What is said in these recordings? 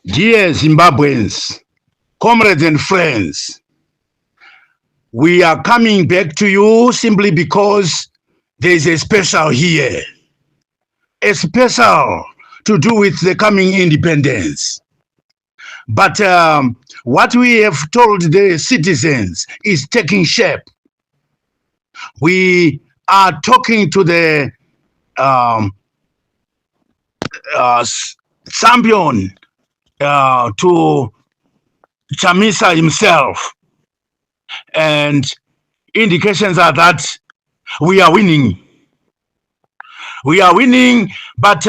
Dear Zimbabweans, comrades and friends, we are coming back to you simply because there is a special here, a special to do with the coming independence. But what we have told the citizens is taking shape. We are talking to the champion, to Chamisa himself, and indications are that we are winning. We are winning, but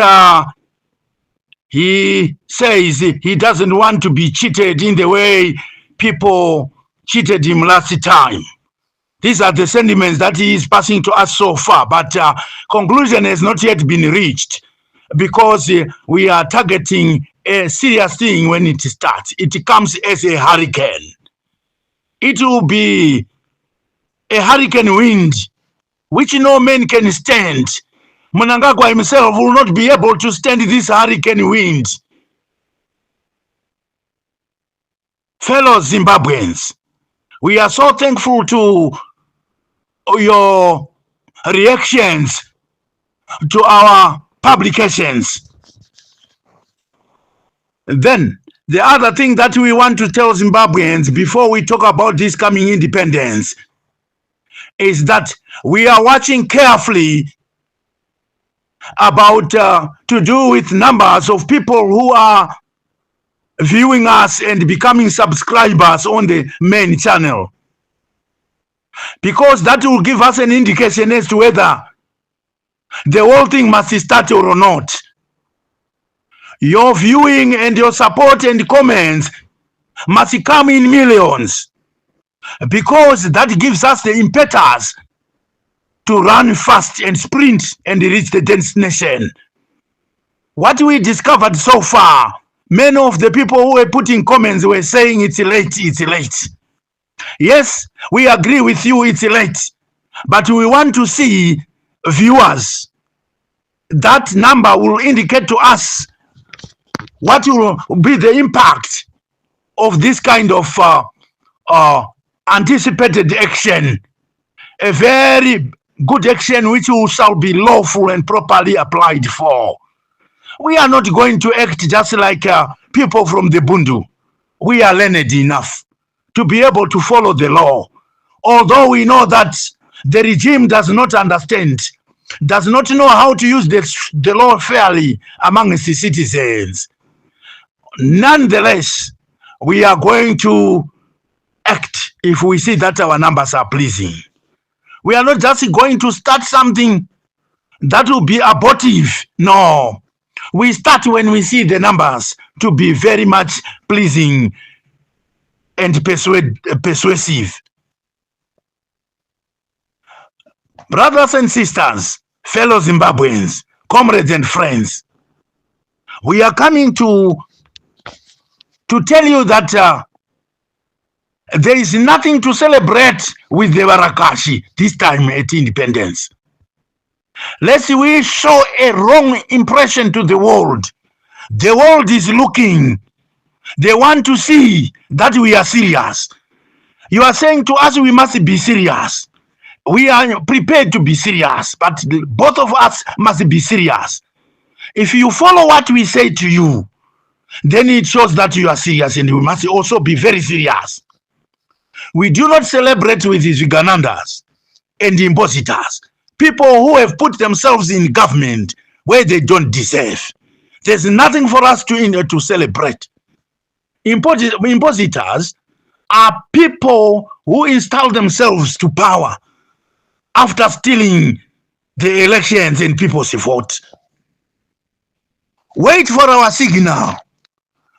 he says he doesn't want to be cheated in the way people cheated him last time. These are the sentiments that he is passing to us so far, but conclusion has not yet been reached because we are targeting a serious thing when it starts. It comes as a hurricane. It will be a hurricane wind which no man can stand. Mnangagwa himself will not be able to stand this hurricane wind. Fellow Zimbabweans, we are so thankful to your reactions to our publications. Then, the other thing that we want to tell Zimbabweans before we talk about this coming independence is that we are watching carefully about to do with numbers of people who are viewing us and becoming subscribers on the main channel, because that will give us an indication as to whether the whole thing must start or not. Your viewing and your support and comments must come in millions, because that gives us the impetus to run fast and sprint and reach the destination. What we discovered so far, many of the people who were putting comments were saying it's late, it's late. Yes, we agree with you, it's late, but we want to see viewers. That number will indicate to us what will be the impact of this kind of anticipated action, a very good action which shall be lawful and properly applied for. We are not going to act just like people from the Bundu. We are learned enough to be able to follow the law, although we know that the regime does not understand, does not know how to use the law fairly amongst the citizens. Nonetheless, we are going to act if we see that our numbers are pleasing. We are not just going to start something that will be abortive. No. We start when we see the numbers to be very much pleasing and persuasive. Brothers and sisters, fellow Zimbabweans, comrades and friends, we are coming to tell you that there is nothing to celebrate with the Barakashi this time at independence. Lest we show a wrong impression to the world. The world is looking. They want to see that we are serious. You are saying to us we must be serious. We are prepared to be serious, but both of us must be serious. If you follow what we say to you, then it shows that you are serious, and we must also be very serious. We do not celebrate with these Ugandans and impositors, people who have put themselves in government where they don't deserve. There's nothing for us to celebrate. Impositors are people who install themselves to power after stealing the elections and people's vote. Wait for our signal.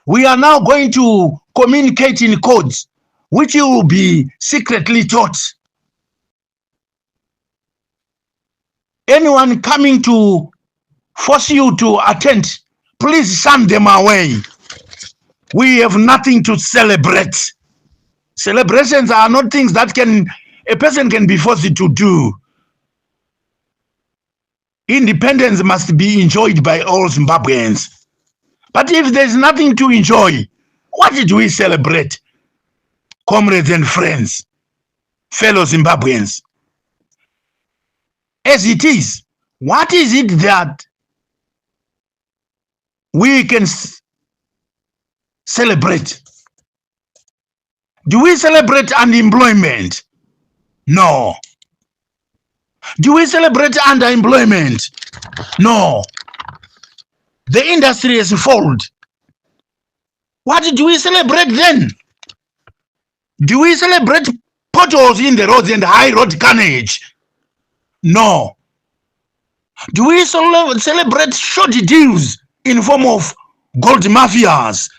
We are now going to communicate in codes which you will be secretly taught. Anyone coming to force you to attend, please shun them away. We have nothing to celebrate. Celebrations are not things that a person can be forced to do. Independence must be enjoyed by all Zimbabweans. But if there's nothing to enjoy, what do we celebrate? Comrades and friends, fellow Zimbabweans, as it is, what is it that we can celebrate? Do we celebrate unemployment? No. Do we celebrate underemployment? No. The industry has fallen. What do we celebrate then? Do we celebrate potholes in the roads and high road carnage? No. Do we celebrate short deals in form of gold mafias,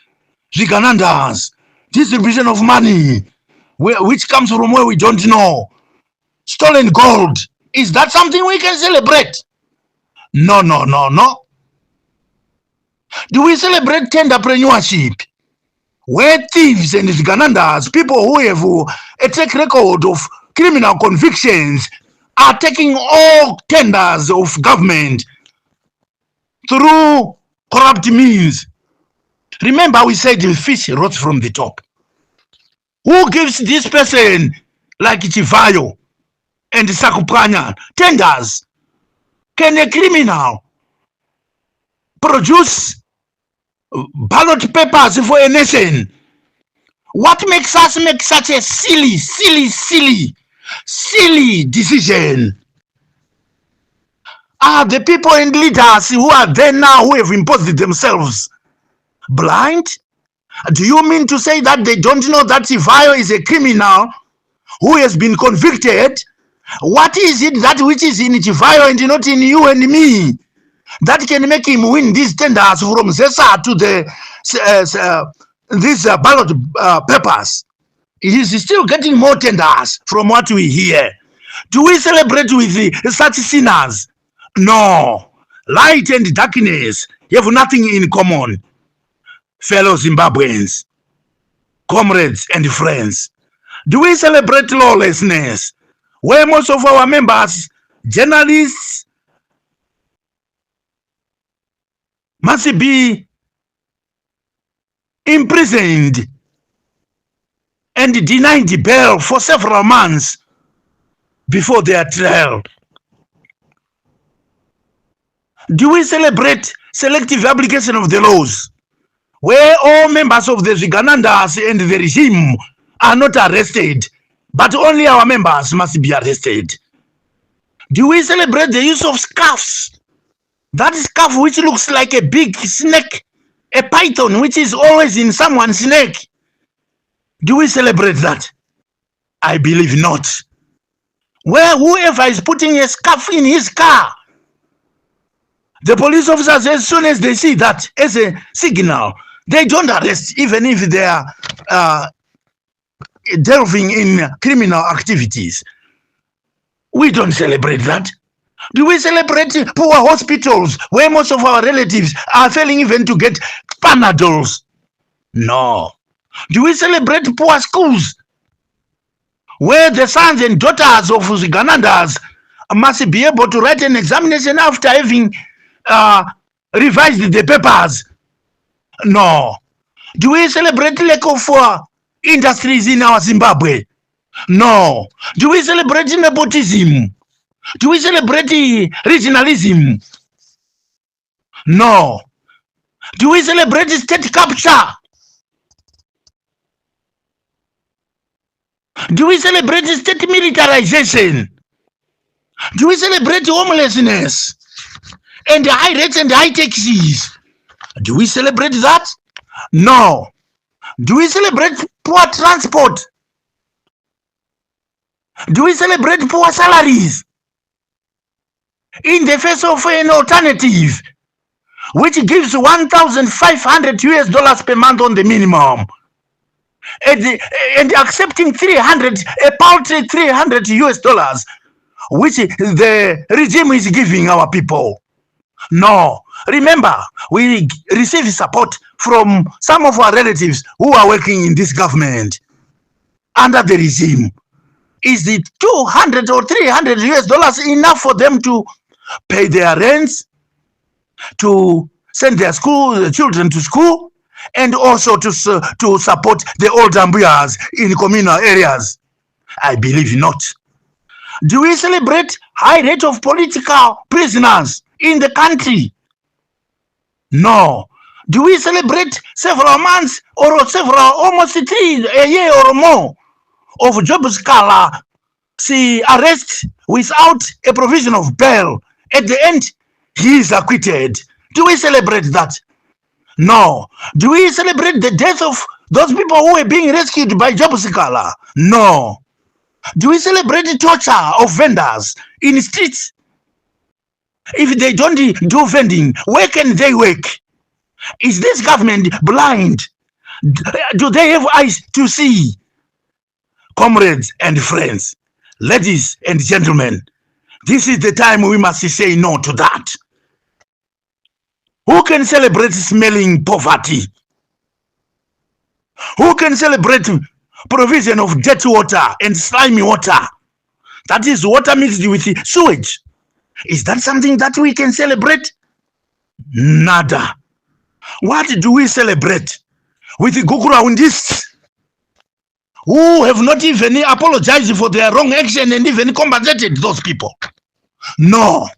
giganandas, distribution of money, which comes from where we don't know, stolen gold? Is that something we can celebrate? No, no, no, no. Do we celebrate tenderpreneurship, where thieves and giganandas, people who have a track record of criminal convictions, are taking all tenders of government through corrupt means? Remember, we said the fish rots from the top. Who gives this person like Chivayo and Sakupanya tenders? Can a criminal produce ballot papers for a nation? What makes us make such a silly decision? Are the people and leaders who are there now, who have imposed themselves, blind? Do you mean to say that they don't know that Chivayo is a criminal who has been convicted? What is it that which is in Chivayo and not in you and me that can make him win these tenders from ZESA to these ballot papers? He is still getting more tenders from what we hear. Do we celebrate with such sinners? No. Light and darkness have nothing in common. Fellow Zimbabweans, comrades and friends, do we celebrate lawlessness, where most of our members, journalists, must be imprisoned and denied bail for several months before their trial? Do we celebrate selective application of the laws, where all members of the Ziganandas and the regime are not arrested, but only our members must be arrested? Do we celebrate the use of scarves? That scarf which looks like a big snake, a python which is always in someone's neck. Do we celebrate that? I believe not. Where whoever is putting a scarf in his car, the police officers, as soon as they see that as a signal, they don't arrest, even if they are delving in criminal activities. We don't celebrate that. Do we celebrate poor hospitals where most of our relatives are failing even to get Panadols? No. Do we celebrate poor schools where the sons and daughters of Ziganandas must be able to write an examination after having revised the papers? No. Do we celebrate lack of industries in our Zimbabwe? No. Do we celebrate nepotism? Do we celebrate regionalism? No. Do we celebrate state capture? Do we celebrate state militarization? Do we celebrate homelessness and high rates and high taxes? Do we celebrate that? No. Do we celebrate poor transport? Do we celebrate poor salaries in the face of an alternative which gives $1,500 per month on the minimum, and accepting a paltry $300 which the regime is giving our people? No. Remember, we receive support from some of our relatives who are working in this government under the regime. Is it $200 or $300 enough for them to pay their rents, to send their children to school, and also to support the old Ambuyas in communal areas? I believe not. Do we celebrate high rate of political prisoners in the country? No. Do we celebrate several months or almost a year or more of job scholar arrest without a provision of bail? At the end, he is acquitted. Do we celebrate that? No. Do we celebrate the death of those people who were being rescued by job scholar? No. Do we celebrate the torture of vendors in streets? If they don't do vending, where can they work? Is this government blind? Do they have eyes to see? Comrades and friends, ladies and gentlemen, this is the time we must say no to that. Who can celebrate smelling poverty? Who can celebrate provision of dirty water and slimy water? That is water mixed with sewage. Is that something that we can celebrate? Nada. What do we celebrate? With the Guguraundists who have not even apologized for their wrong action and even compensated those people? No.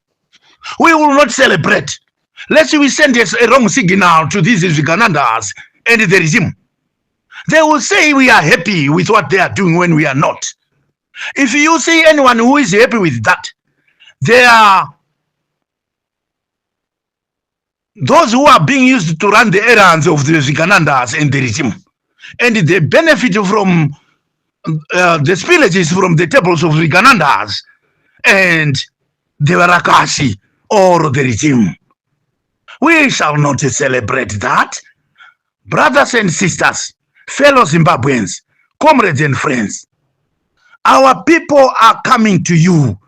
We will not celebrate. Lest we send a wrong signal to these Viganandas and the regime. They will say we are happy with what they are doing when we are not. If you see anyone who is happy with that, they are those who are being used to run the errands of the Viganandas and the regime. And they benefit from the spillages from the tables of Viganandas and the Warakashi or the regime. We shall not celebrate that. Brothers and sisters, fellow Zimbabweans, comrades and friends, our people are coming to you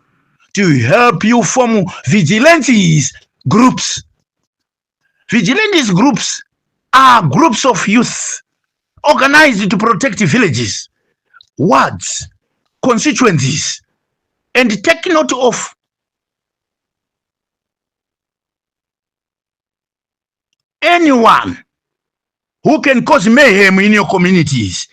to help you form vigilantes groups. Vigilantes groups are groups of youth organized to protect villages, wards, constituencies, and take note of anyone who can cause mayhem in your communities.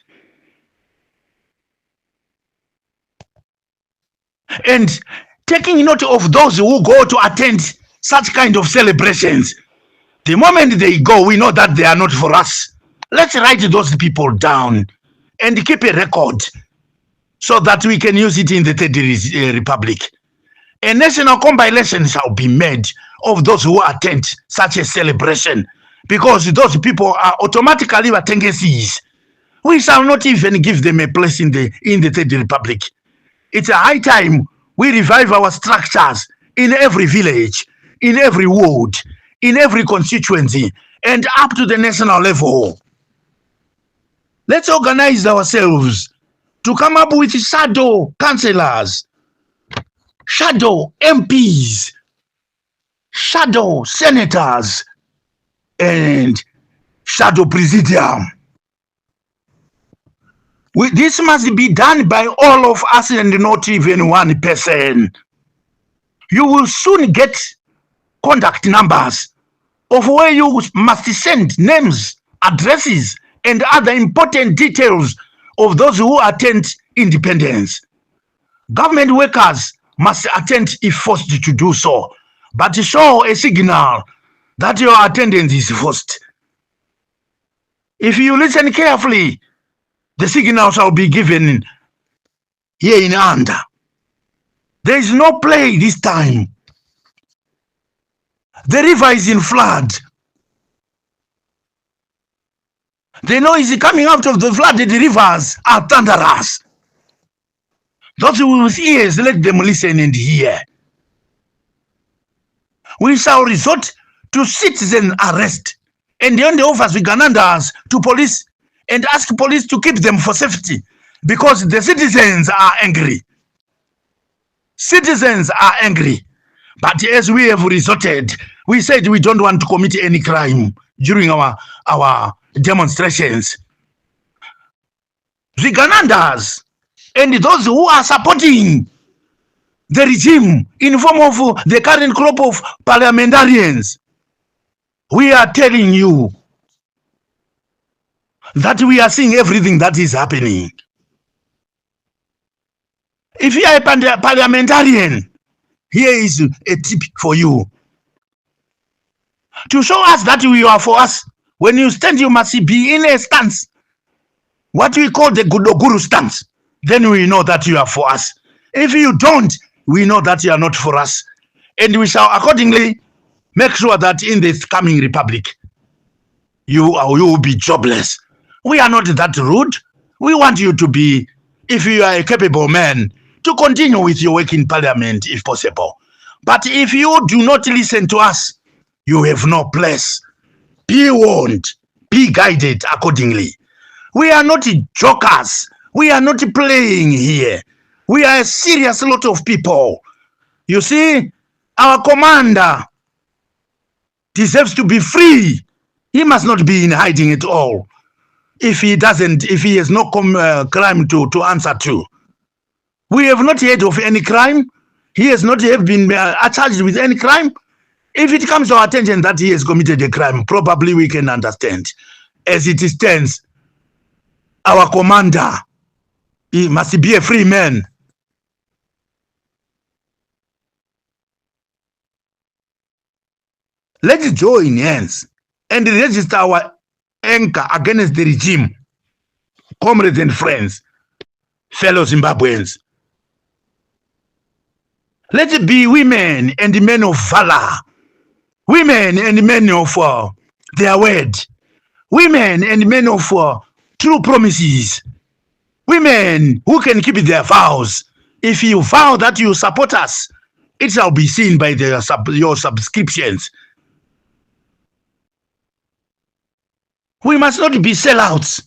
And taking note of those who go to attend such kind of celebrations. The moment they go, we know that they are not for us. Let's write those people down and keep a record so that we can use it in the Third Republic. A national compilation shall be made of those who attend such a celebration, because those people are automatically Watengesis. We shall not even give them a place in the Third Republic. It's a high time we revive our structures in every village, in every ward, in every constituency, and up to the national level. Let's organize ourselves to come up with shadow councillors, shadow MPs, shadow senators, and shadow presidium. This must be done by all of us and not even one person. You will soon get contact numbers of where you must send names, addresses, and other important details of those who attend independence. Government workers must attend if forced to do so, but show a signal that your attendance is forced. If you listen carefully, the signal shall be given here in Anda. There is no play this time. The river is in flood. The noise coming out of the flooded rivers are thunderous. Those with ears, let them listen and hear. We shall resort to citizen arrest and hand over Viganandas to police and ask police to keep them for safety, because the citizens are angry. Citizens are angry. But as we have resorted, we said we don't want to commit any crime during our demonstrations. Viganandas and those who are supporting the regime in form of the current crop of parliamentarians, We are telling you that we are seeing everything that is happening. If you are a parliamentarian, here is a tip for you. To show us that you are for us, when you stand, you must be in a stance, what we call the Guru stance. Then we know that you are for us. If you don't, we know that you are not for us. And we shall accordingly make sure that in this coming republic, you will be jobless. We are not that rude. We want you to be, if you are a capable man, to continue with your work in parliament if possible. But if you do not listen to us, you have no place. Be warned. Be guided accordingly. We are not jokers. We are not playing here. We are a serious lot of people. You see, our commander deserves to be free. He must not be in hiding at all. If he has no crime to answer to. We have not heard of any crime. He has not been charged with any crime. If it comes to our attention that he has committed a crime, probably we can understand. As it stands, our commander, he must be a free man. Let's join hands and register our anger against the regime. Comrades and friends, fellow Zimbabweans, let's be women and men of valor, women and men of their word, women and men of true promises, women who can keep their vows. If you vow that you support us, it shall be seen by your subscriptions. We must not be sellouts.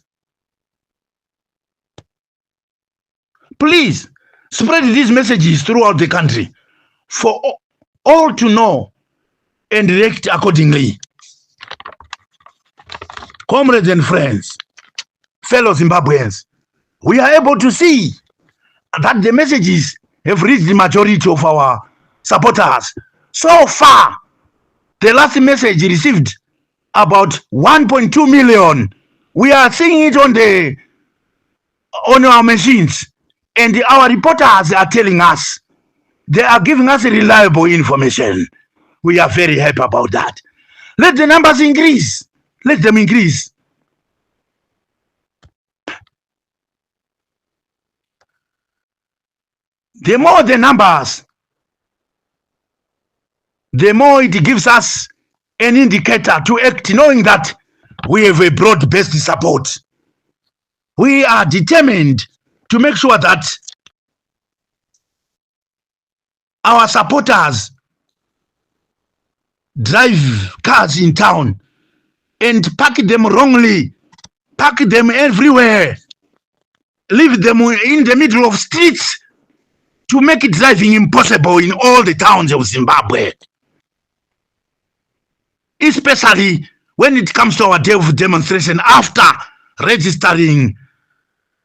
Please spread these messages throughout the country for all to know and react accordingly. Comrades and friends, fellow Zimbabweans, we are able to see that the messages have reached the majority of our supporters. So far, the last message received about 1.2 million. We are seeing it on our machines, and our reporters are telling us, they are giving us reliable information. We are very happy about that. Let the numbers increase. Let them increase. The more the numbers, the more it gives us an indicator to act, knowing that we have a broad-based support. We are determined to make sure that our supporters drive cars in town and park them wrongly, park them everywhere, leave them in the middle of streets to make it driving impossible in all the towns of Zimbabwe. Especially when it comes to our day of demonstration, after registering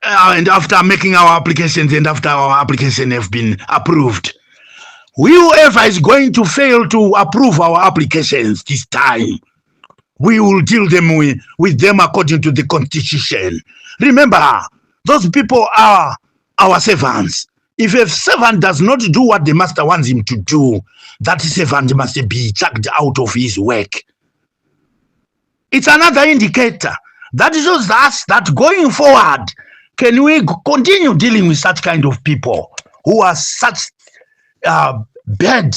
and after making our applications and after our application have been approved. Whoever is going to fail to approve our applications this time, we will deal them with them according to the Constitution. Remember, those people are our servants. If a servant does not do what the master wants him to do, that servant must be chucked out of his work. It's another indicator that shows us that going forward, can we continue dealing with such kind of people who are such bad,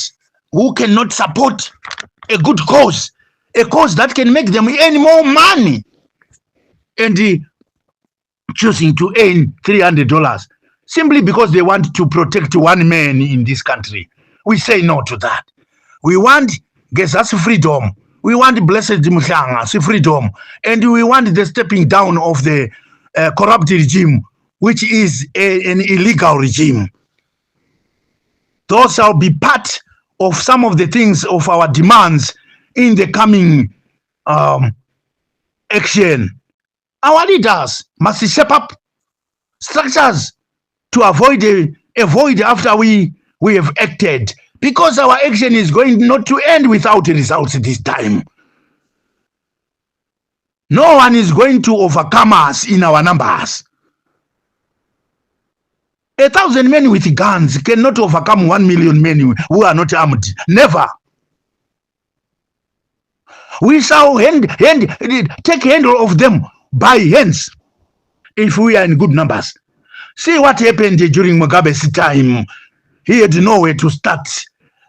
who cannot support a good cause, a cause that can make them earn more money, and choosing to earn $300 simply because they want to protect one man in this country. We say no to that. We want Gesas freedom. We want Blessed Mhlanga freedom. And we want the stepping down of the corrupt regime, which is an illegal regime. Those shall be part of some of the things of our demands in the coming action. Our leaders must shape up structures to avoid a void after we have acted, because our action is going not to end without results this time. No one is going to overcome us in our numbers. 1,000 men with guns cannot overcome 1 million men who are not armed. Never. We shall take handle of them by hands if we are in good numbers. See what happened during Mugabe's time. He had nowhere to start.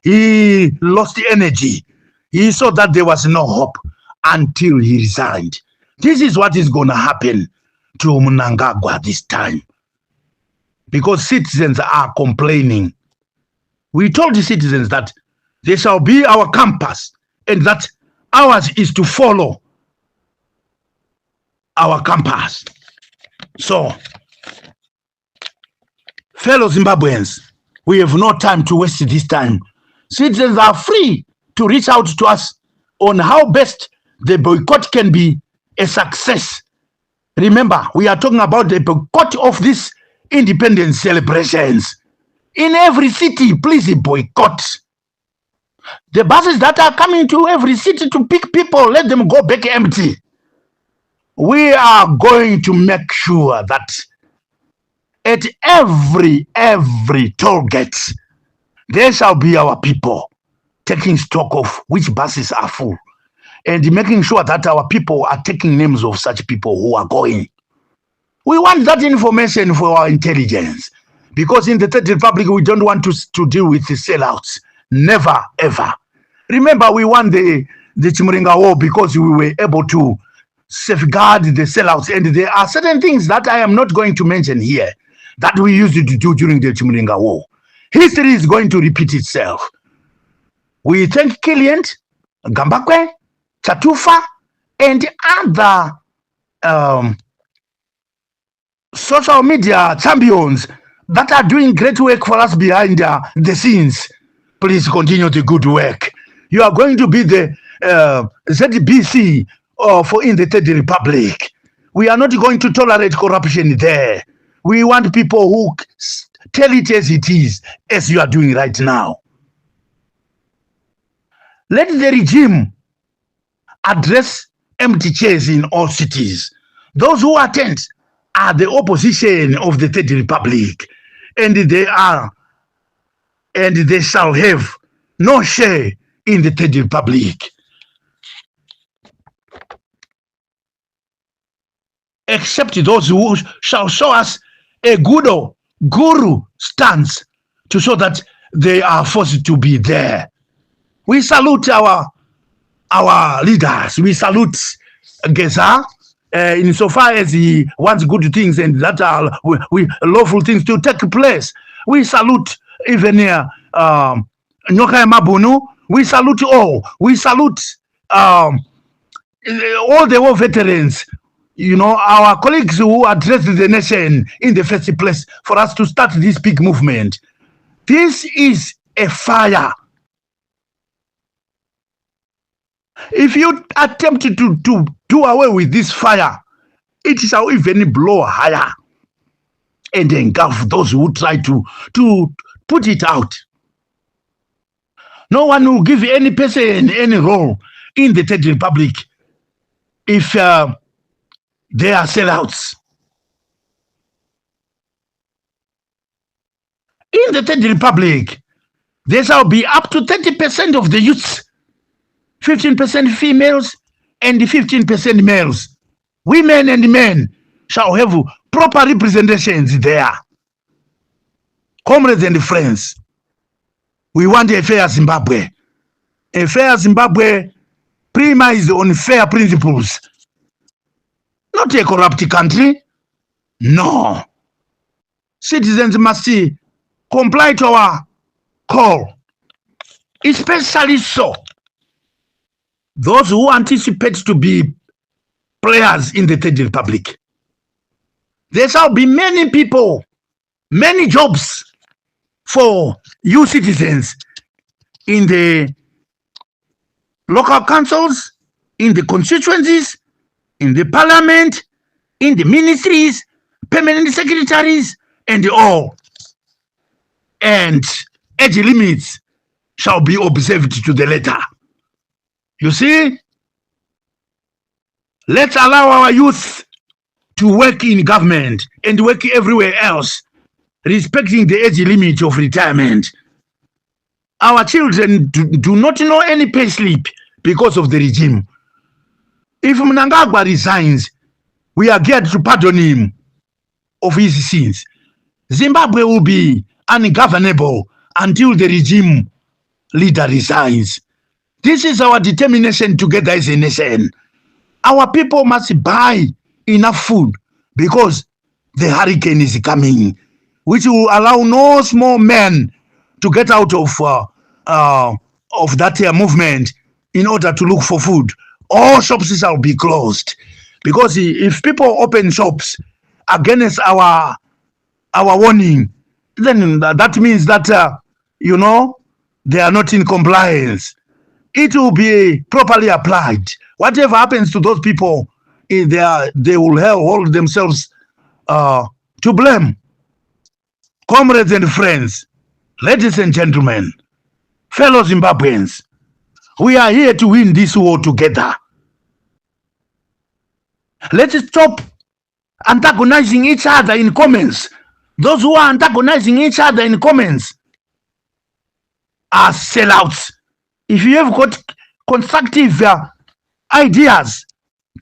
He lost energy. He saw that there was no hope until he resigned. This is what is going to happen to Mnangagwa this time. Because citizens are complaining. We told the citizens that they shall be our compass and that ours is to follow our compass. So, fellow Zimbabweans, we have no time to waste this time. Citizens are free to reach out to us on how best the boycott can be a success. Remember, we are talking about the boycott of these independence celebrations. In every city, please boycott. The buses that are coming to every city to pick people, let them go back empty. We are going to make sure that at every toll gate, there shall be our people taking stock of which buses are full and making sure that our people are taking names of such people who are going. We want that information for our intelligence, because in the Third Republic, we don't want to deal with the sellouts. Never, ever. Remember, we won the Chimurenga War because we were able to safeguard the sellouts. And there are certain things that I am not going to mention here that we used to do during the Chimurenga War. History is going to repeat itself. We thank Killiant, Gambakwe, Chatufa, and other social media champions that are doing great work for us behind the scenes. Please continue the good work. You are going to be the ZBC for in the Third Republic. We are not going to tolerate corruption there. We want people who tell it as it is, as you are doing right now. Let the regime address empty chairs in all cities. Those who attend are the opposition of the Third Republic, and they shall have no share in the Third Republic. Except those who shall show us a guru stance to show that they are forced to be there. We salute our leaders. We salute Geza insofar as he wants good things and that are lawful things to take place. We salute even Nyoka Mabunu. We salute all. We salute all the war veterans. You know, our colleagues who addressed the nation in the first place for us to start this big movement. This is a fire. If you attempt to do away with this fire, it shall even blow higher and engulf those who try to put it out. No one will give any person any role in the Third Republic if they are sellouts. In the Third Republic, there shall be up to 30% of the youths, 15% females, and 15% males. Women and men shall have proper representations there. Comrades and friends, we want a fair Zimbabwe. A fair Zimbabwe premised on fair principles. Not a corrupt country. No. Citizens must comply to our call. Especially so those who anticipate to be players in the Third Republic. There shall be many people, many jobs for you citizens in the local councils, in the constituencies, in the parliament, in the ministries, permanent secretaries, and all. And age limits shall be observed to the letter. You see, Let's allow our youth to work in government and work everywhere else, respecting the age limit of retirement. Our children do not know any pay slip because of the regime. If Mnangagwa resigns, we are geared to pardon him of his sins. Zimbabwe will be ungovernable until the regime leader resigns. This is our determination together as a nation. Our people must buy enough food because the hurricane is coming, which will allow no small men to get out of that movement in order to look for food. All shops shall be closed, because if people open shops against our warning, then that means that they are not in compliance. It will be properly applied. Whatever happens to those people, they will hold themselves to blame. Comrades and friends, ladies and gentlemen, fellow Zimbabweans, we are here to win this war together. Let's stop antagonizing each other in comments. Those who are antagonizing each other in comments are sellouts. If you have got constructive ideas,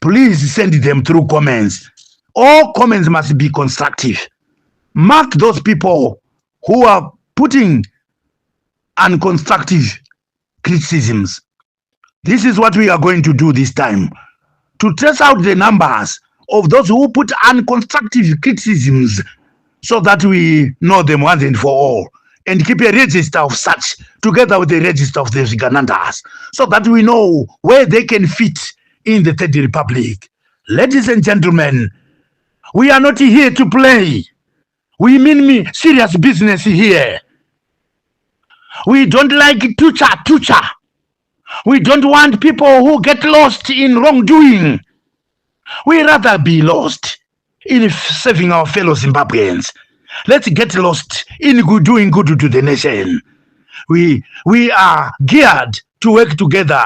please send them through comments. All comments must be constructive. Mark those people who are putting unconstructive criticisms. This is what we are going to do this time, to trace out the numbers of those who put unconstructive criticisms so that we know them once and for all, and keep a register of such together with the register of the Ziganandas, so that we know where they can fit in the Third Republic. Ladies and gentlemen, we are not here to play. We mean serious business here. We don't like tucha. We don't want people who get lost in wrongdoing. We rather be lost in serving our fellow Zimbabweans. Let's get lost in doing good to the nation. We are geared to work together,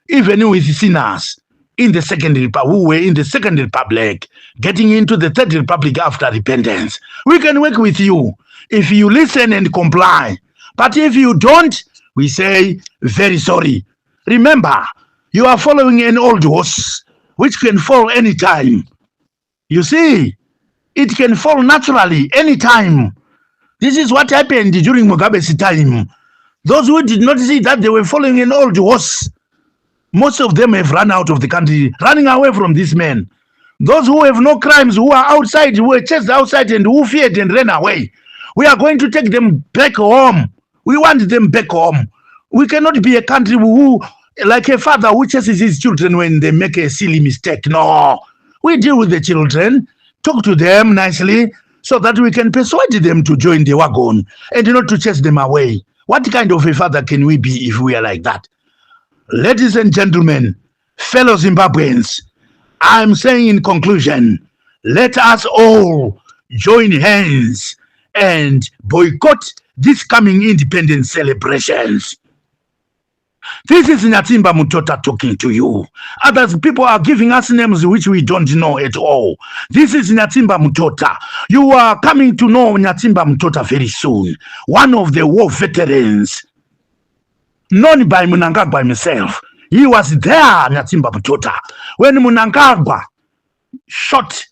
even with sinners in the Second Republic, who were in the Second Republic, getting into the Third Republic after repentance. We can work with you if you listen and comply. But if you don't, we say, very sorry. Remember, you are following an old horse, which can fall anytime. You see, it can fall naturally anytime. This is what happened during Mugabe's time. Those who did not see that they were following an old horse, most of them have run out of the country, running away from this man. Those who have no crimes, who are outside, who were chased outside and who feared and ran away, we are going to take them back home. We want them back home. We cannot be a country who, like a father who chases his children when they make a silly mistake. No, we deal with the children, talk to them nicely, so that we can persuade them to join the wagon and not to chase them away. What kind of a father can we be if we are like that? Ladies and gentlemen, fellow Zimbabweans, I'm saying in conclusion, let us all join hands and boycott these coming independence celebrations. This is Nyatimba Mutota talking to you. Others people are giving us names which we don't know at all. This is Nyatimba Mutota. You are coming to know Nyatimba Mutota very soon. One of the war veterans, known by Mnangagwa himself. He was there, Nyatimba Mutota, when Mnangagwa shot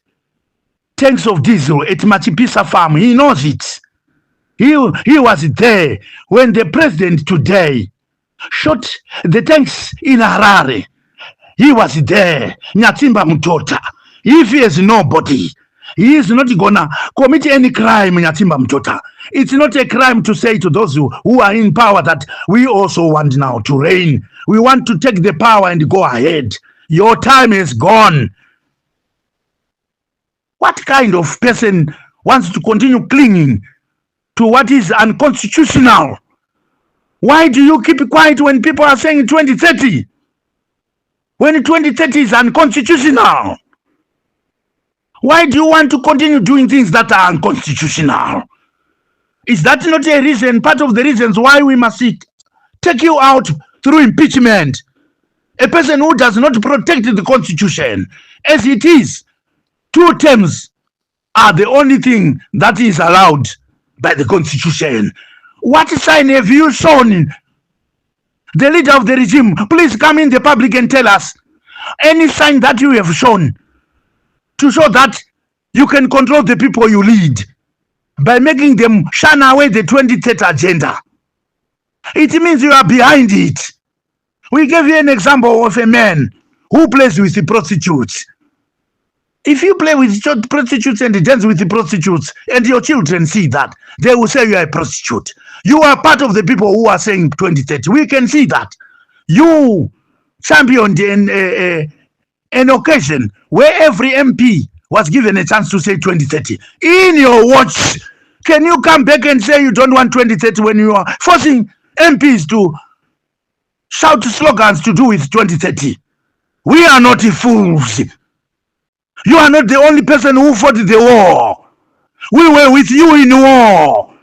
tanks of diesel at Machipisa farm. He knows it. He was there when the president today shot the tanks in Harare. He was there, Nyatimba Mutota. If he is nobody, he is not gonna commit any crime, Nyatimba Mutota. It's not a crime to say to those who are in power that we also want now to reign. We want to take the power and go ahead. Your time is gone. What kind of person wants to continue clinging to what is unconstitutional? Why do you keep quiet when people are saying 2030? When 2030 is unconstitutional? Why do you want to continue doing things that are unconstitutional? Is that not a reason, part of the reasons why we must take you out through impeachment? A person who does not protect the Constitution, As it is, 2 terms are the only thing that is allowed by the Constitution. What sign have you shown? The leader of the regime, please come in the public and tell us any sign that you have shown to show that you can control the people you lead by making them shun away the 2030 agenda. It means you are behind it. We gave you an example of a man who plays with the prostitutes. If you play with prostitutes and dance with the prostitutes and your children see that, they will say you are a prostitute. You are part of the people who are saying 2030. We can see that. You championed an occasion where every MP was given a chance to say 2030. In your watch, can you come back and say you don't want 2030 when you are forcing MPs to shout slogans to do with 2030? We are not fools. You are not the only person who fought the war. We were with you in war.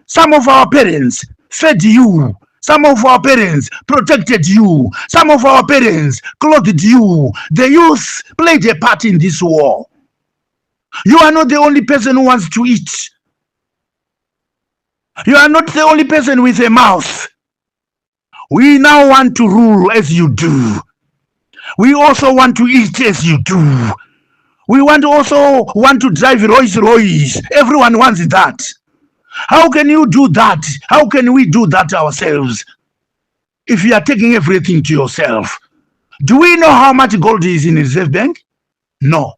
Some of our parents fed you. Some of our parents protected you. Some of our parents clothed you. The youth played a part in this war. You are not the only person who wants to eat. You are not the only person with a mouth. We now want to rule as you do. We also want to eat as you do. We also want to drive Rolls Royce. Everyone wants that. How can you do that? How can we do that ourselves if you are taking everything to yourself? Do we know how much gold is in the reserve bank? No.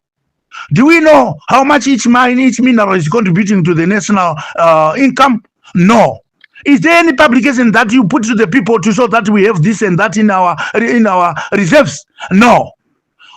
Do we know how much each mine, each mineral is contributing to the national income? No. Is there any publication that you put to the people to show that we have this and that in our reserves? No.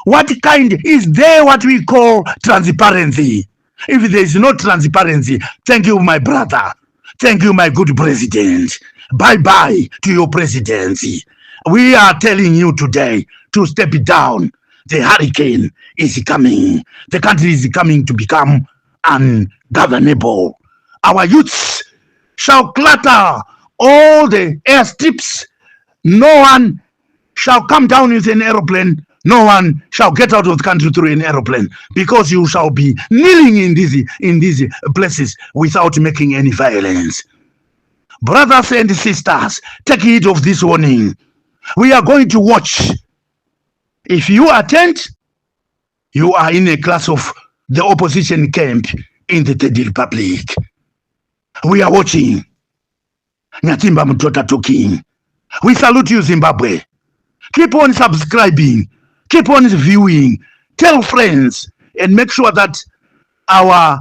What kind is there? What we call transparency? If there is no transparency, thank you, my brother. Thank you, my good president. Bye-bye to your presidency. We are telling you today to step down. The hurricane is coming. The country is coming to become ungovernable. Our youths shall clutter all the airstrips. No one shall come down with an aeroplane. No one shall get out of the country through an aeroplane, because you shall be kneeling in these places without making any violence. Brothers and sisters, take heed of this warning. We are going to watch. If you attend, you are in a class of the opposition camp in the Third Republic. We are watching. Nyatimba Mutota talking. We salute you, Zimbabwe. Keep on subscribing. Keep on viewing. Tell friends and make sure that our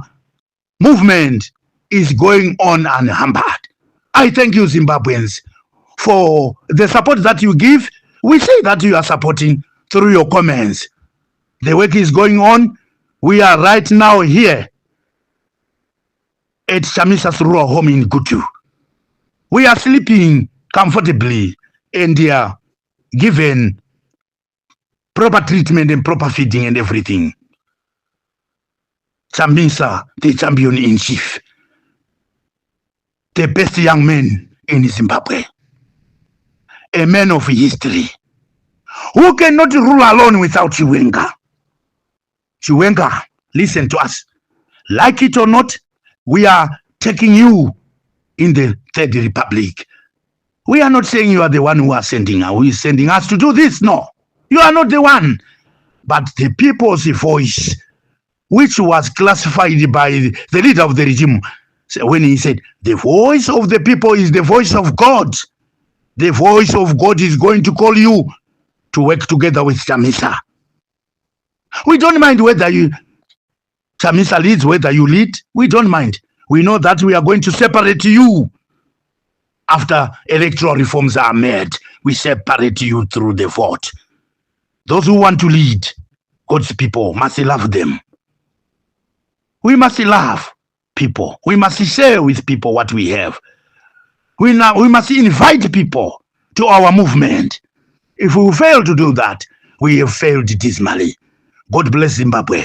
movement is going on unhampered. I thank you, Zimbabweans, for the support that you give. We say that you are supporting through your comments. The work is going on. We are right now here at Chamisa's rural home in Gutu. We are sleeping comfortably and they are given proper treatment and proper feeding and everything. Chamisa, the champion-in-chief, the best young man in Zimbabwe, a man of history, who cannot rule alone without Chiwenga. Chiwenga, listen to us. Like it or not, we are taking you in the Third Republic. We are not saying you are the one who are sending us. Who is sending us to do this? No. You are not the one. But the people's voice, which was classified by the leader of the regime, when he said, the voice of the people is the voice of God. The voice of God is going to call you to work together with Chamisa. We don't mind whether Chamisa leads, whether you lead. We don't mind. We know that we are going to separate you. After electoral reforms are made, we separate you through the vote. Those who want to lead God's people must love them. We must love people. We must share with people what we have. We must invite people to our movement. If we fail to do that, we have failed dismally. God bless Zimbabwe.